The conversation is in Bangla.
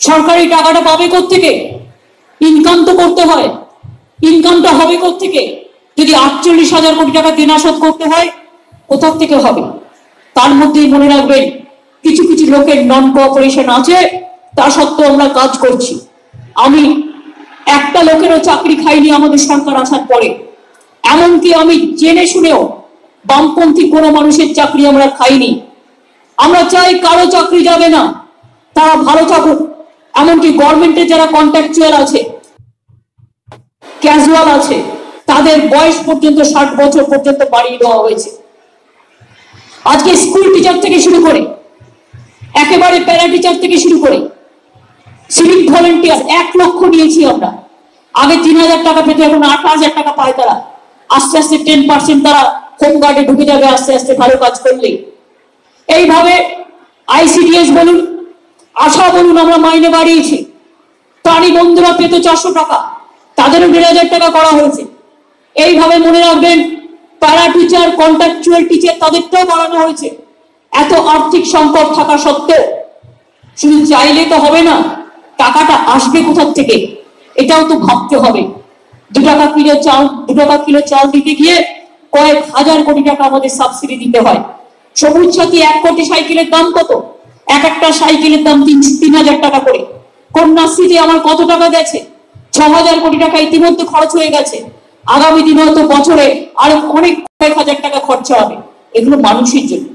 সরকারি টাকাটা পাবে কোত্থেকে? ইনকাম তো করতে হয়। ইনকামটা হবে কোত্থেকে? যদি 48,000 কোটি টাকা দেনা শোধ করতে হয়, কোথা থেকে হবে? তার মধ্যেই মনে রাখবেন, কিছু কিছু লোকের নন কোঅপারেশন আছে, তা সত্ত্বেও আমরা কাজ করছি। আমি একটা লোকেরও চাকরি খাইনি আমাদের সরকার আসার পরে। এমনকি আমি জেনে শুনেও বামপন্থী কোনো মানুষের চাকরি আমরা খাইনি। আমরা চাই কারো চাকরি যাবে না, তারা ভালো থাকুক। এমনকি গভর্নমেন্টের যারা কন্ট্রাকচুয়াল আছে, ক্যাজুয়াল আছে, তাদের বয়স পর্যন্ত 60 বছর পর্যন্ত বাড়িয়ে দেওয়া হয়েছে। আজকে স্কুল টিচার থেকে শুরু করে একেবারে প্যারা টিচার থেকে শুরু করে সিভিক ভলেন্টিয়ার 1 লক্ষ নিয়েছি আমরা। আগে 3,000 টাকা পেতে, এখন 8,000 টাকা পায় তারা। আস্তে আস্তে 10% তারা হোমগার্ডে ঢুকে যাবে আস্তে আস্তে ভালো কাজ করলে। এইভাবে আইসিডিএস বলুন, আশা বলুন, আমরা মাইনে বাড়িয়েছি। প্রাণী বন্ধুরা পেত 400 টাকা, তাদেরও 1,500 টাকা করা হয়েছে। এইভাবে মনে রাখবেন, প্যারা টিচার, কন্ট্রাকচুয়াল টিচার, তাদেরটাও বাড়ানো হয়েছে। এত আর্থিক সংকট থাকা সত্ত্বেও শুধু চাইলে তো হবে না, টাকাটা আসবে কোথা থেকে এটাও তো ভাবতে হবে। 2 টাকা কিলো চাল দিতে গিয়ে কয়েক হাজার কোটি টাকা আমাদের সাবসিডি দিতে হয়। সবুজ সাথী 1 কোটি সাইকেলের দাম কত? একটা সাইকেলের দাম 3,000 টাকা করে। কন্যাশ্রীতে আমার কত টাকা গেছে? 6,000 কোটি টাকা ইতিমধ্যে খরচ হয়ে গেছে। আগামী দিনে হয়তো বছরে আরো অনেক কয়েক হাজার টাকা খরচা হবে। এগুলো মানুষের জন্য।